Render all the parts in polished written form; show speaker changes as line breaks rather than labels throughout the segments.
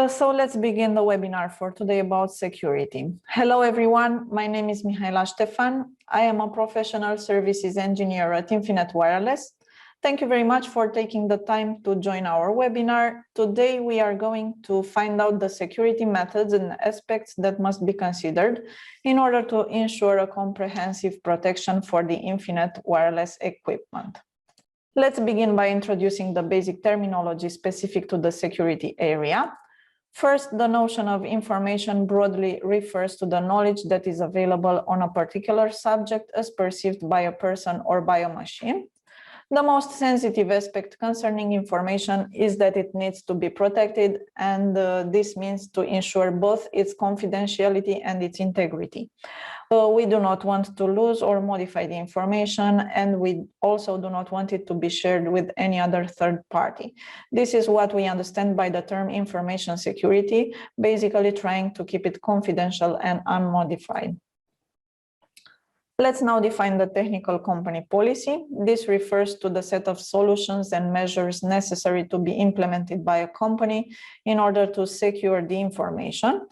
So let's begin the webinar for today about security. Hello everyone, my name is Mihaela Ștefan. I am a professional services engineer at Infinet Wireless. Thank you very much for taking the time to join our webinar. Today we are going to find out the security methods and aspects that must be considered in order to ensure a comprehensive protection for the Infinet wireless equipment. Let's begin by introducing the basic terminology specific to the security area. First, the notion of information broadly refers to the knowledge that is available on a particular subject as perceived by a person or by a machine. The most sensitive aspect concerning information is that it needs to be protected, and this means to ensure both its confidentiality and its integrity. We do not want to lose or modify the information, and we also do not want it to be shared with any other third party. This is what we understand by the term information security, basically trying to keep it confidential and unmodified. Let's now define the technical company policy. This refers to the set of solutions and measures necessary to be implemented by a company in order to secure the information.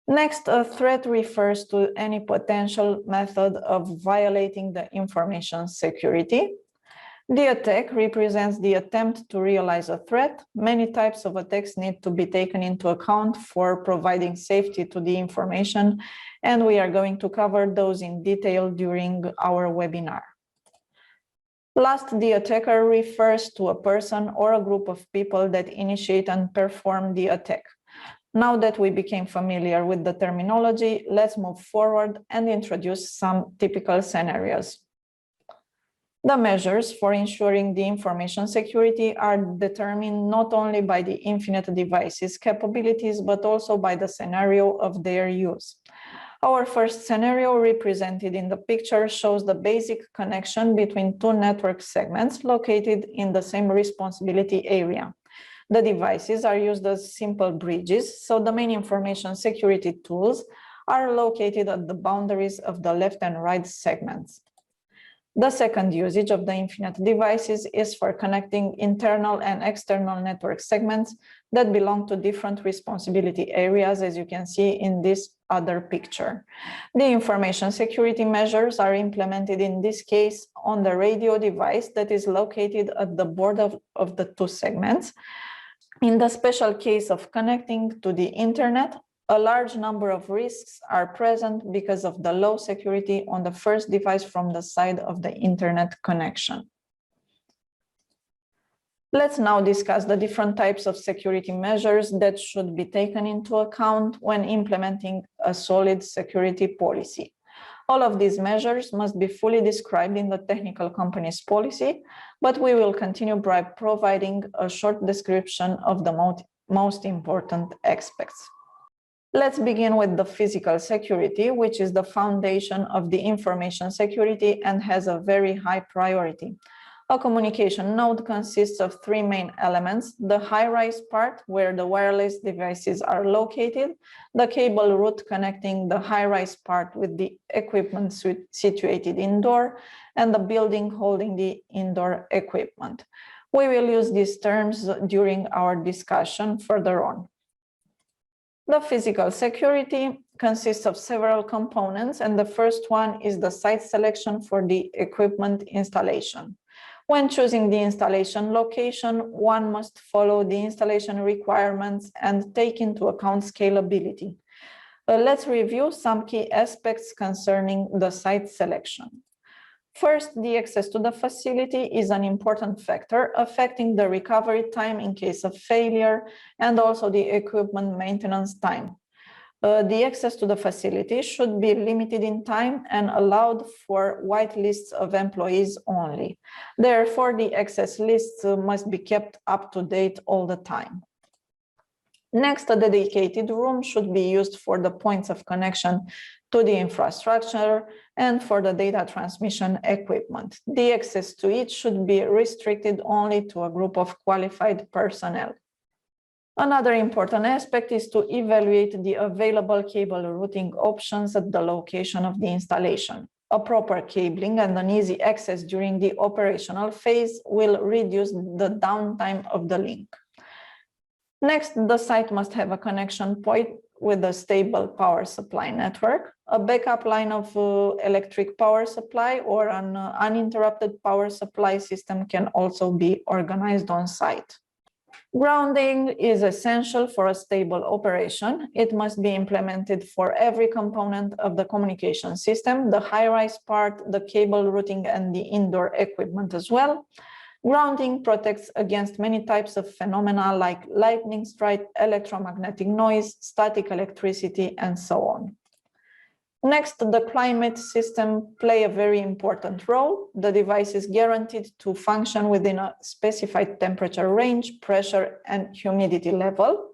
Next, a threat refers to any potential method of violating the information security. The attack represents the attempt to realize a threat. Many types of attacks need to be taken into account for providing safety to the information, and we are going to cover those in detail during our webinar. Last, the attacker refers to a person or a group of people that initiate and perform the attack. Now that we became familiar with the terminology, let's move forward and introduce some typical scenarios. The measures for ensuring the information security are determined not only by the Infinet device's capabilities, but also by the scenario of their use. Our first scenario, represented in the picture, shows the basic connection between two network segments located in the same responsibility area. The devices are used as simple bridges, so the main information security tools are located at the boundaries of the left and right segments. The second usage of the Infinet devices is for connecting internal and external network segments that belong to different responsibility areas, as you can see in this other picture. The information security measures are implemented in this case on the radio device that is located at the border of the two segments. In the special case of connecting to the internet, a large number of risks are present because of the low security on the first device from the side of the internet connection. Let's now discuss the different types of security measures that should be taken into account when implementing a solid security policy. All of these measures must be fully described in the technical company's policy, but we will continue by providing a short description of the most important aspects. Let's begin with the physical security, which is the foundation of the information security and has a very high priority. A communication node consists of three main elements: the high-rise part, where the wireless devices are located, the cable route connecting the high-rise part with the equipment situated indoor, and the building holding the indoor equipment. We will use these terms during our discussion further on. The physical security consists of several components, and the first one is the site selection for the equipment installation. When choosing the installation location, one must follow the installation requirements and take into account scalability. Let's review some key aspects concerning the site selection. First, the access to the facility is an important factor affecting the recovery time in case of failure and also the equipment maintenance time. The access to the facility should be limited in time and allowed for white lists of employees only. Therefore, the access lists must be kept up to date all the time. Next, a dedicated room should be used for the points of connection to the infrastructure and for the data transmission equipment. The access to it should be restricted only to a group of qualified personnel. Another important aspect is to evaluate the available cable routing options at the location of the installation. A proper cabling and an easy access during the operational phase will reduce the downtime of the link. Next, the site must have a connection point with a stable power supply network, a backup line of electric power supply, or an uninterrupted power supply system can also be organized on site. Grounding is essential for a stable operation. It must be implemented for every component of the communication system, the high-rise part, the cable routing, and the indoor equipment as well. Grounding protects against many types of phenomena like lightning strike, electromagnetic noise, static electricity, and so on. Next, the climate system play a very important role. The device is guaranteed to function within a specified temperature range, pressure, and humidity level.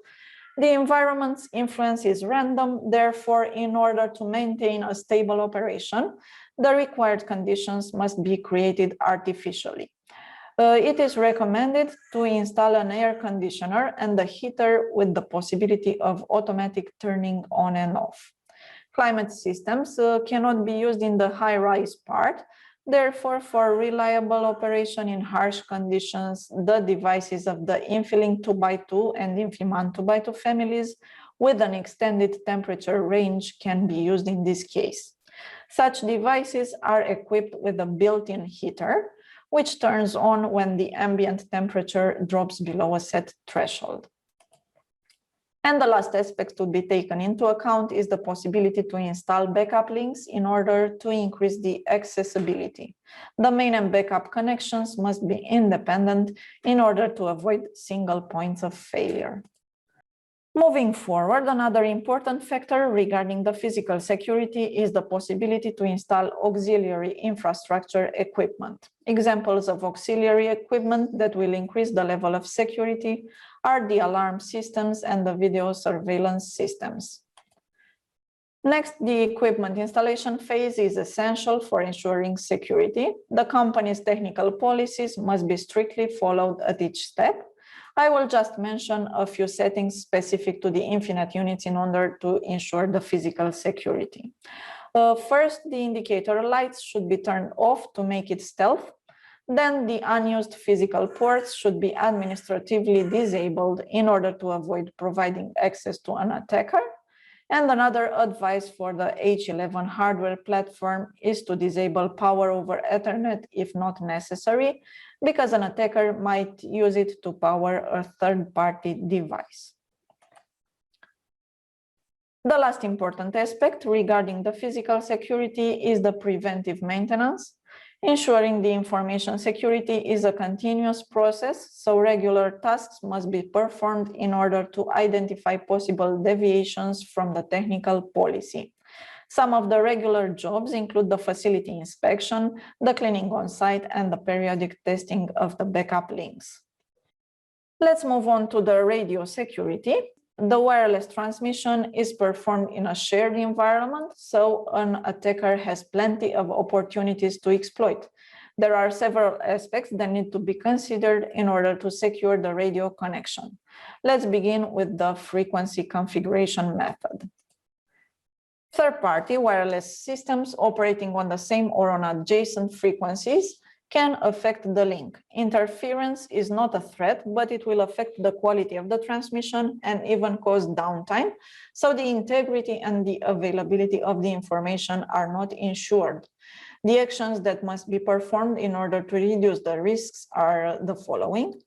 The environment's influence is random. Therefore, in order to maintain a stable operation, the required conditions must be created artificially. It is recommended to install an air conditioner and a heater with the possibility of automatic turning on and off. Climate systems cannot be used in the high-rise part. Therefore, for reliable operation in harsh conditions, the devices of the Infilink 2x2 and Infiman 2x2 families with an extended temperature range can be used in this case. Such devices are equipped with a built-in heater, which turns on when the ambient temperature drops below a set threshold. And the last aspect to be taken into account is the possibility to install backup links in order to increase the accessibility. The main and backup connections must be independent in order to avoid single points of failure. Moving forward, another important factor regarding the physical security is the possibility to install auxiliary infrastructure equipment. Examples of auxiliary equipment that will increase the level of security are the alarm systems and the video surveillance systems. Next, the equipment installation phase is essential for ensuring security. The company's technical policies must be strictly followed at each step. I will just mention a few settings specific to the Infinet units in order to ensure the physical security. First, the indicator lights should be turned off to make it stealth. Then the unused physical ports should be administratively disabled in order to avoid providing access to an attacker. And another advice for the H11 hardware platform is to disable power over Ethernet if not necessary, because an attacker might use it to power a third-party device. The last important aspect regarding the physical security is the preventive maintenance. Ensuring the information security is a continuous process, so regular tasks must be performed in order to identify possible deviations from the technical policy. Some of the regular jobs include the facility inspection, the cleaning on site, and the periodic testing of the backup links. Let's move on to the radio security. The wireless transmission is performed in a shared environment, so an attacker has plenty of opportunities to exploit. There are several aspects that need to be considered in order to secure the radio connection. Let's begin with the frequency configuration method. Third-party wireless systems operating on the same or on adjacent frequencies can affect the link. Interference is not a threat, but it will affect the quality of the transmission and even cause downtime. So the integrity and the availability of the information are not ensured. The actions that must be performed in order to reduce the risks are the following.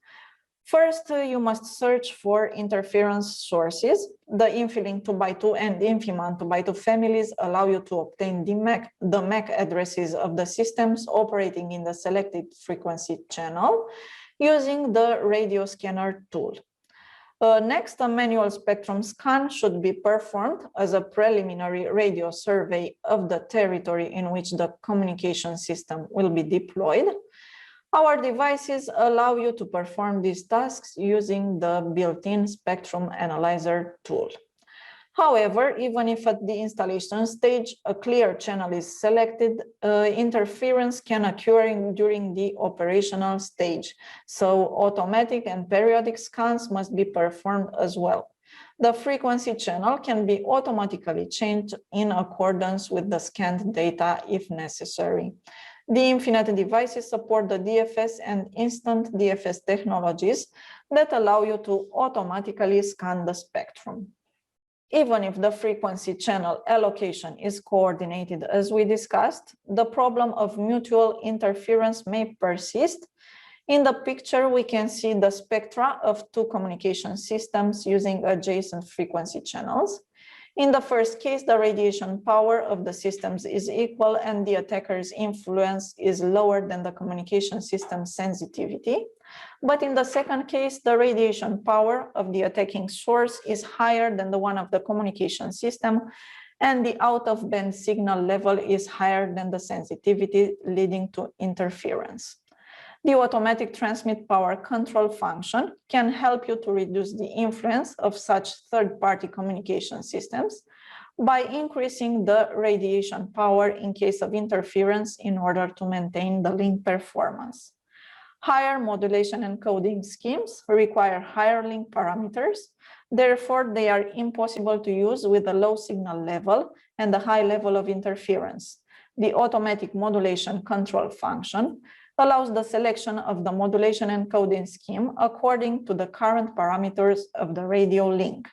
First, you must search for interference sources. The Infilink 2x2 and Infiman 2x2 families allow you to obtain the MAC addresses of the systems operating in the selected frequency channel using the radio scanner tool. Next, a manual spectrum scan should be performed as a preliminary radio survey of the territory in which the communication system will be deployed. Our devices allow you to perform these tasks using the built-in spectrum analyzer tool. However, even if at the installation stage a clear channel is selected, interference can occur during the operational stage. So automatic and periodic scans must be performed as well. The frequency channel can be automatically changed in accordance with the scanned data if necessary. The Infinet devices support the DFS and instant DFS technologies, that allow you to automatically scan the spectrum. Even if the frequency channel allocation is coordinated as we discussed, the problem of mutual interference may persist. In the picture, we can see the spectra of two communication systems using adjacent frequency channels. In the first case, the radiation power of the systems is equal and the attacker's influence is lower than the communication system sensitivity. But in the second case, the radiation power of the attacking source is higher than the one of the communication system, and the out-of-band signal level is higher than the sensitivity, leading to interference. The automatic transmit power control function can help you to reduce the influence of such third-party communication systems by increasing the radiation power in case of interference in order to maintain the link performance. Higher modulation and coding schemes require higher link parameters. Therefore, they are impossible to use with a low signal level and a high level of interference. The automatic modulation control function allows the selection of the modulation and coding scheme according to the current parameters of the radio link.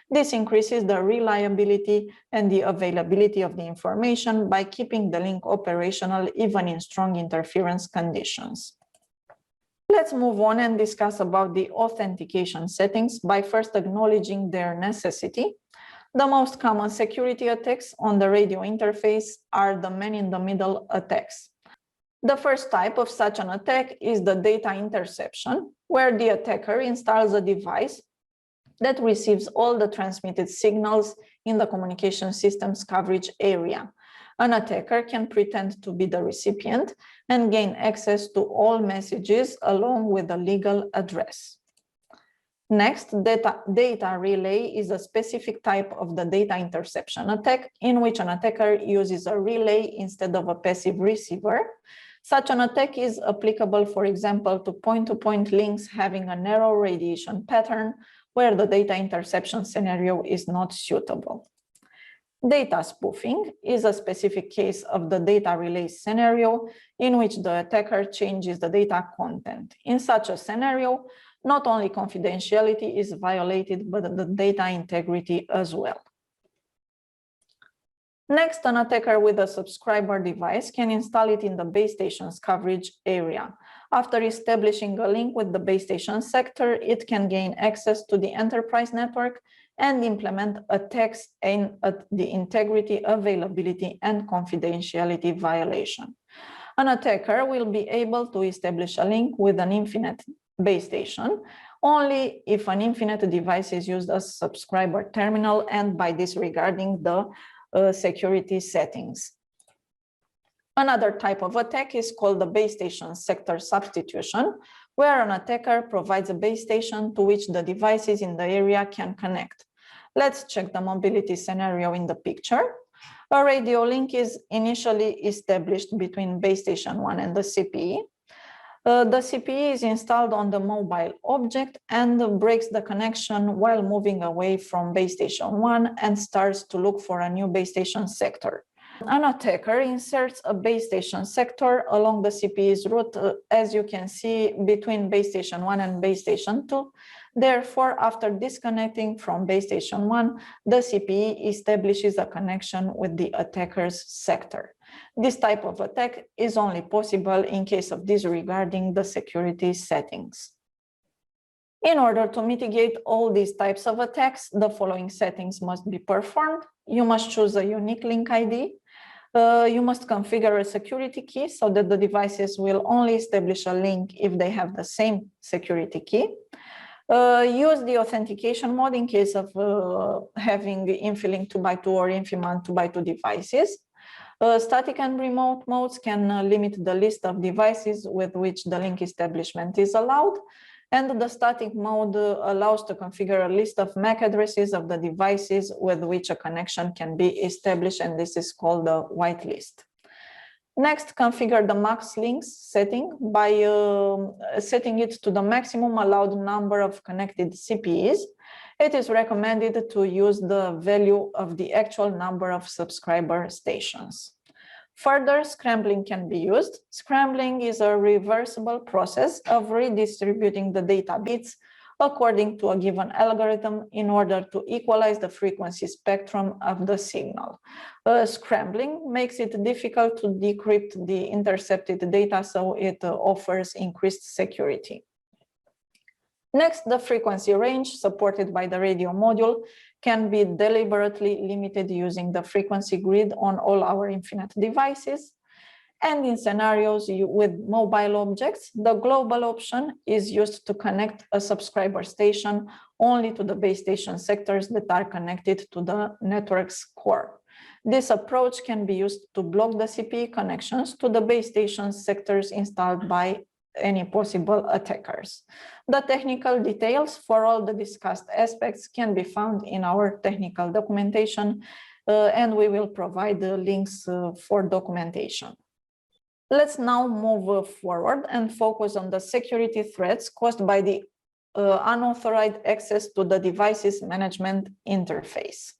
This increases the reliability and the availability of the information by keeping the link operational even in strong interference conditions. Let's move on and discuss about the authentication settings by first acknowledging their necessity. The most common security attacks on the radio interface are the man-in-the-middle attacks. The first type of such an attack is the data interception, where the attacker installs a device that receives all the transmitted signals in the communication system's coverage area. An attacker can pretend to be the recipient and gain access to all messages along with a legal address. Next, data relay is a specific type of the data interception attack in which an attacker uses a relay instead of a passive receiver. Such an attack is applicable, for example, to point-to-point links having a narrow radiation pattern where the data interception scenario is not suitable. Data spoofing is a specific case of the data relay scenario in which the attacker changes the data content. In such a scenario, not only confidentiality is violated, but the data integrity as well. Next, an attacker with a subscriber device can install it in the base station's coverage area. After establishing a link with the base station sector, it can gain access to the enterprise network and implement attacks aimed at the integrity, availability, and confidentiality violation. An attacker will be able to establish a link with an Infinet base station only if an Infinet device is used as subscriber terminal and by disregarding the security settings. Another type of attack is called the base station sector substitution, where an attacker provides a base station to which the devices in the area can connect. Let's check the mobility scenario in the picture. A radio link is initially established between base station 1 and the CPE. The CPE is installed on the mobile object and breaks the connection while moving away from base station 1 and starts to look for a new base station sector. An attacker inserts a base station sector along the CPE's route, as you can see, between base station 1 and base station 2. Therefore, after disconnecting from base station 1, the CPE establishes a connection with the attacker's sector. This type of attack is only possible in case of disregarding the security settings. In order to mitigate all these types of attacks, the following settings must be performed. You must choose a unique link ID. You must configure a security key so that the devices will only establish a link if they have the same security key. Use the authentication mode in case of having InfiLink 2x2 or InfiMan 2x2 devices. Static and remote modes can limit the list of devices with which the link establishment is allowed. And the static mode allows to configure a list of MAC addresses of the devices with which a connection can be established, and this is called the whitelist. Next, configure the max links setting by setting it to the maximum allowed number of connected CPEs. It is recommended to use the value of the actual number of subscriber stations. Further, scrambling can be used. Scrambling is a reversible process of redistributing the data bits according to a given algorithm in order to equalize the frequency spectrum of the signal. Scrambling makes it difficult to decrypt the intercepted data, so it offers increased security. Next, the frequency range supported by the radio module can be deliberately limited using the frequency grid on all our Infinet devices. And in scenarios with mobile objects, the global option is used to connect a subscriber station only to the base station sectors that are connected to the network's core. This approach can be used to block the CPE connections to the base station sectors installed by any possible attackers. The technical details for all the discussed aspects can be found in our technical documentation, and we will provide the links for documentation. Let's now move forward and focus on the security threats caused by the unauthorized access to the device's management interface.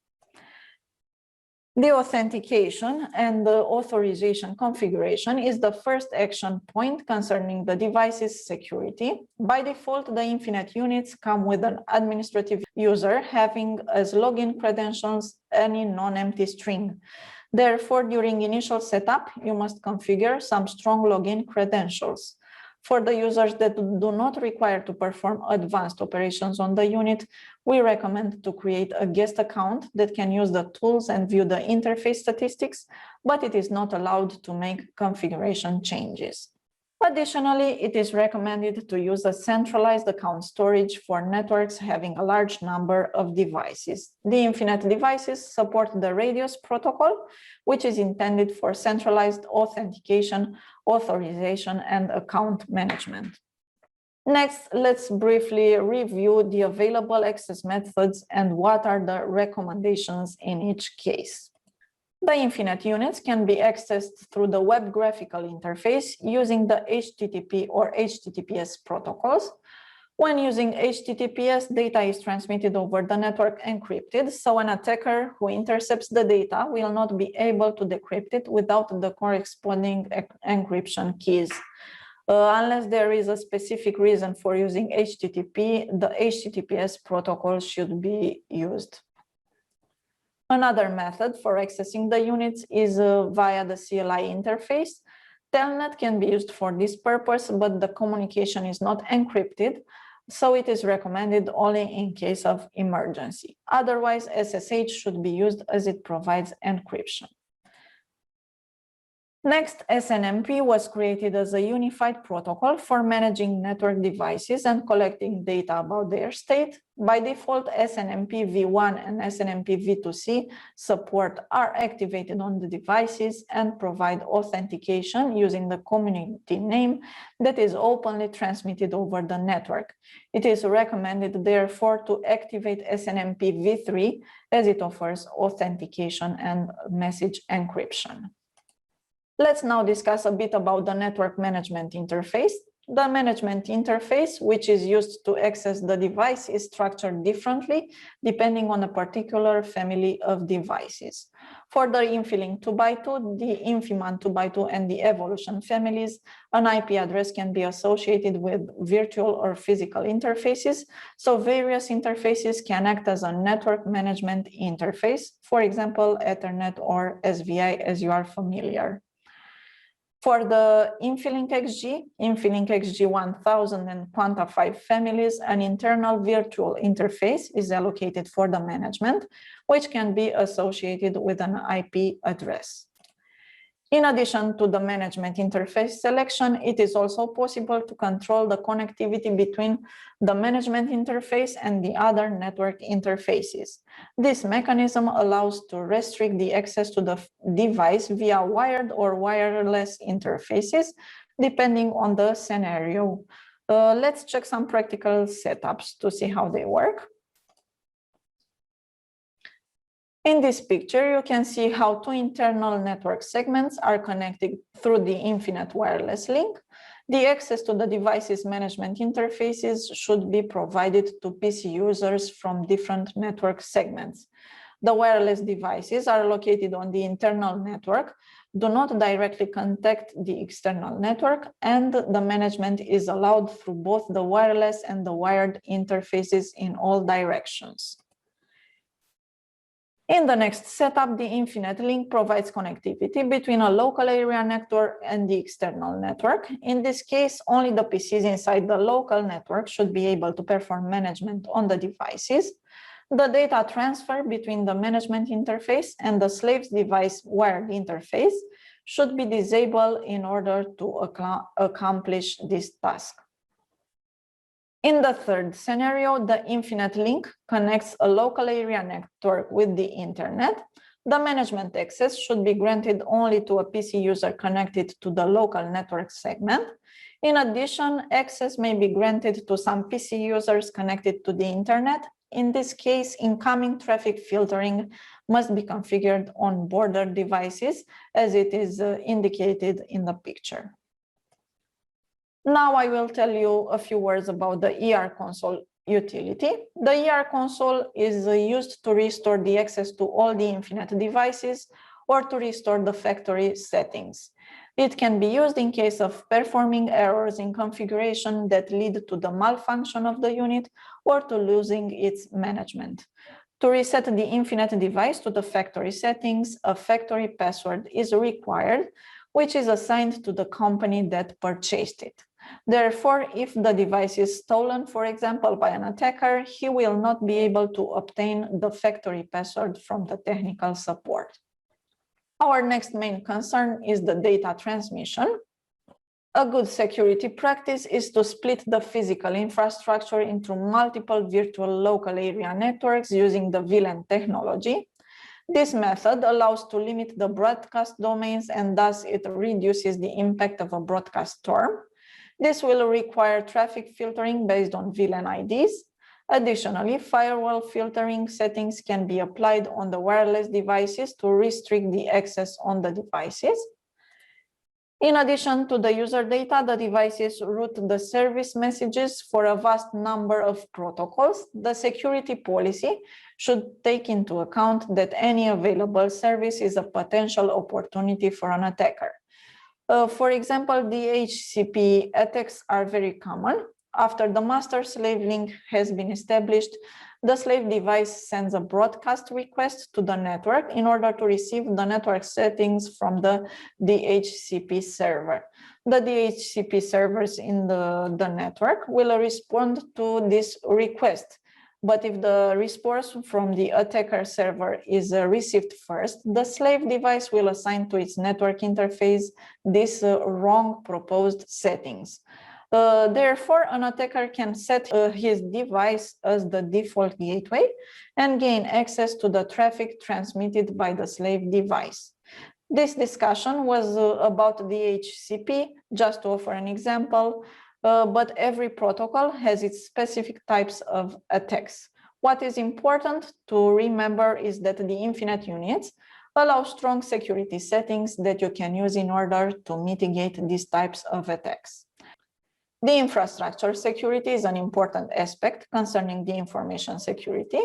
The authentication and the authorization configuration is the first action point concerning the device's security. By default, the Infinet units come with an administrative user having as login credentials any non-empty string. Therefore, during initial setup, you must configure some strong login credentials. For the users that do not require to perform advanced operations on the unit, we recommend to create a guest account that can use the tools and view the interface statistics, but it is not allowed to make configuration changes. Additionally, it is recommended to use a centralized account storage for networks having a large number of devices. The Infinet devices support the radius protocol, which is intended for centralized authentication, authorization, and account management. Next, let's briefly review the available access methods and what are the recommendations in each case. The Infinet units can be accessed through the web graphical interface using the HTTP or HTTPS protocols. When using HTTPS, data is transmitted over the network encrypted, so an attacker who intercepts the data will not be able to decrypt it without the corresponding encryption keys. Unless there is a specific reason for using HTTP, the HTTPS protocol should be used. Another method for accessing the units is via the CLI interface. Telnet can be used for this purpose, but the communication is not encrypted, so it is recommended only in case of emergency. Otherwise, SSH should be used as it provides encryption. Next, SNMP was created as a unified protocol for managing network devices and collecting data about their state. By default, SNMP v1 and SNMP v2c support are activated on the devices and provide authentication using the community name that is openly transmitted over the network. It is recommended, therefore, to activate SNMP v3 as it offers authentication and message encryption. Let's now discuss a bit about the network management interface. The management interface, which is used to access the device, is structured differently depending on a particular family of devices. For the Infilink 2x2, the Infiman 2x2, and the Evolution families, an IP address can be associated with virtual or physical interfaces, so various interfaces can act as a network management interface, for example, Ethernet or SVI, as you are familiar. For the Infilink XG, Infilink XG 1000 and Quanta 5 families, an internal virtual interface is allocated for the management, which can be associated with an IP address. In addition to the management interface selection, it is also possible to control the connectivity between the management interface and the other network interfaces. This mechanism allows to restrict the access to the device via wired or wireless interfaces, depending on the scenario. Let's check some practical setups to see how they work. In this picture, you can see how two internal network segments are connected through the Infinet wireless link. The access to the device's management interfaces should be provided to PC users from different network segments. The wireless devices are located on the internal network, do not directly contact the external network, and the management is allowed through both the wireless and the wired interfaces in all directions. In the next setup, the Infinet link provides connectivity between a local area network and the external network. In this case, only the PCs inside the local network should be able to perform management on the devices. The data transfer between the management interface and the slave's device wired interface should be disabled in order to accomplish this task. In the third scenario, the Infinet link connects a local area network with the internet. The management access should be granted only to a PC user connected to the local network segment. In addition, access may be granted to some PC users connected to the internet. In this case, incoming traffic filtering must be configured on border devices, as it is indicated in the picture. Now I will tell you a few words about the ERConsole utility. The ERConsole is used to restore the access to all the Infinet devices or to restore the factory settings. It can be used in case of performing errors in configuration that lead to the malfunction of the unit or to losing its management. To reset the Infinet device to the factory settings, a factory password is required, which is assigned to the company that purchased it. Therefore, if the device is stolen, for example, by an attacker, he will not be able to obtain the factory password from the technical support. Our next main concern is the data transmission. A good security practice is to split the physical infrastructure into multiple virtual local area networks using the VLAN technology. This method allows to limit the broadcast domains, and thus it reduces the impact of a broadcast storm. This will require traffic filtering based on VLAN IDs. Additionally, firewall filtering settings can be applied on the wireless devices to restrict the access on the devices. In addition to the user data, the devices route the service messages for a vast number of protocols. The security policy should take into account that any available service is a potential opportunity for an attacker. For example, DHCP attacks are very common. After the master-slave link has been established, the slave device sends a broadcast request to the network in order to receive the network settings from the DHCP server. The DHCP servers in the network will respond to this request. But if the response from the attacker server is received first, the slave device will assign to its network interface these wrong proposed settings. Therefore, an attacker can set his device as the default gateway and gain access to the traffic transmitted by the slave device. This discussion was about DHCP, just to offer an example. But every protocol has its specific types of attacks. What is important to remember is that the Infinet units allow strong security settings that you can use in order to mitigate these types of attacks. The infrastructure security is an important aspect concerning the information security.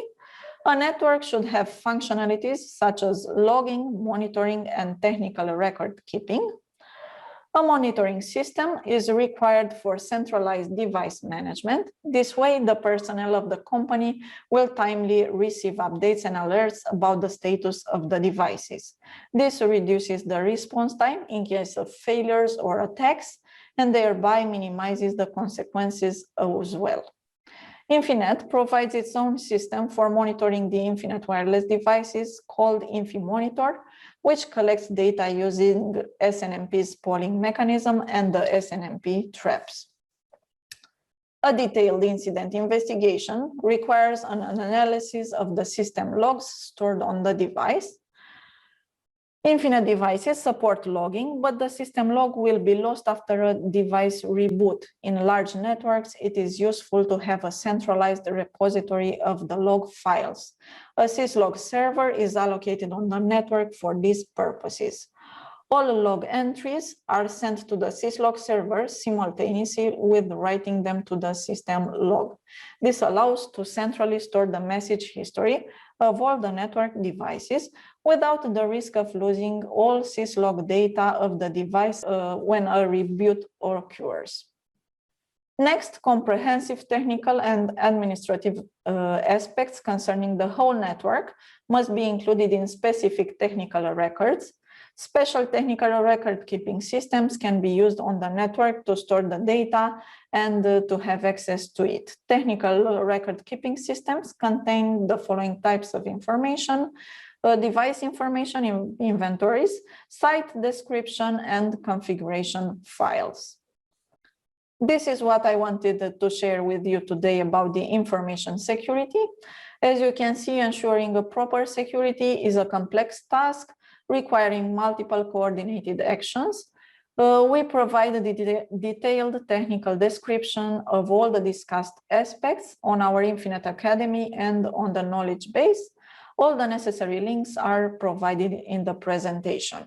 A network should have functionalities such as logging, monitoring, and technical record keeping. A monitoring system is required for centralized device management. This way, the personnel of the company will timely receive updates and alerts about the status of the devices. This reduces the response time in case of failures or attacks, and thereby minimizes the consequences as well. Infinet provides its own system for monitoring the Infinet wireless devices called InfiMonitor, which collects data using SNMP's polling mechanism and the SNMP traps. A detailed incident investigation requires an analysis of the system logs stored on the device. Infinet devices support logging, but the system log will be lost after a device reboot. In large networks, it is useful to have a centralized repository of the log files. A syslog server is allocated on the network for these purposes. All log entries are sent to the syslog server simultaneously with writing them to the system log. This allows to centrally store the message history of all the network devices without the risk of losing all syslog data of the device when a reboot occurs. Next, comprehensive technical and administrative aspects concerning the whole network must be included in specific technical records. Special technical record keeping systems can be used on the network to store the data and to have access to it. Technical record keeping systems contain the following types of information: device information, inventories, site description, and configuration files. This is what I wanted to share with you today about the information security. As you can see, ensuring a proper security is a complex task requiring multiple coordinated actions. We provide a detailed technical description of all the discussed aspects on our Infinet Academy and on the knowledge base. All the necessary links are provided in the presentation.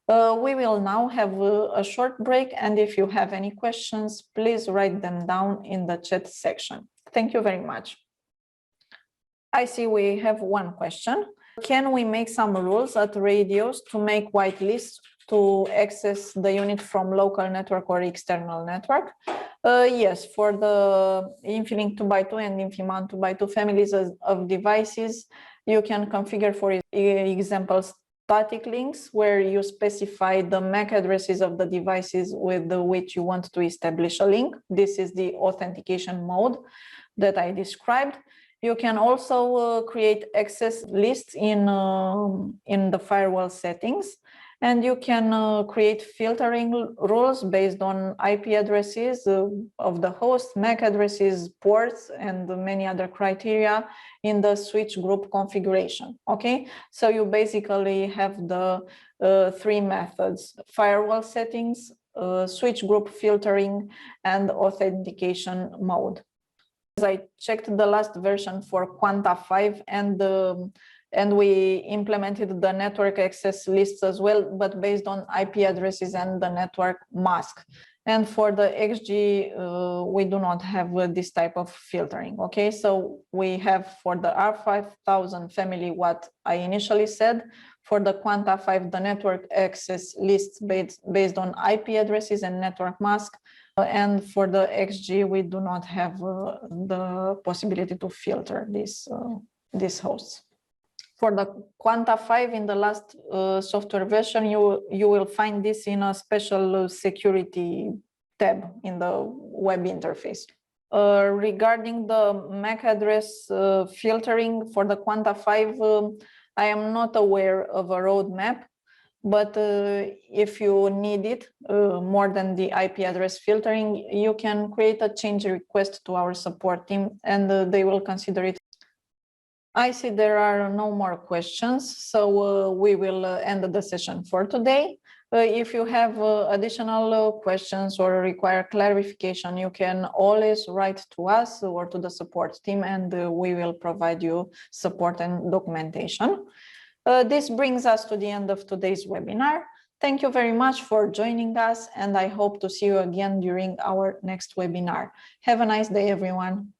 We will now have a short break, and if you have any questions, please write them down in the chat section. Thank you very much. I see we have one question. Can we make some rules at radios to make whitelists to access the unit from local network or external network? Yes, for the Infilink 2x2 and Infimount 2x2 families of devices, you can configure, for example, static links where you specify the MAC addresses of the devices with which you want to establish a link. This is the authentication mode that I described. You can also create access lists in the firewall settings, and you can create filtering rules based on IP addresses of the host, MAC addresses, ports, and many other criteria in the switch group configuration. Okay, so you basically have the three methods: firewall settings, switch group filtering, and authentication mode. I checked the last version for Quanta 5 and we implemented the network access lists as well, but based on IP addresses and the network mask. And for the XG, we do not have this type of filtering. Okay, so we have for the R5000 family what I initially said. For the Quanta 5, the network access lists based on IP addresses and network mask. And for the XG, we do not have the possibility to filter these hosts. For the Quanta 5, in the last software version, you will find this in a special security tab in the web interface. Regarding the MAC address filtering for the Quanta 5, I am not aware of a roadmap. But if you need it more than the IP address filtering, you can create a change request to our support team and they will consider it. I see there are no more questions, so we will end the session for today. If you have additional questions or require clarification, you can always write to us or to the support team and we will provide you support and documentation. This brings us to the end of today's webinar. Thank you very much for joining us, and I hope to see you again during our next webinar. Have a nice day, everyone.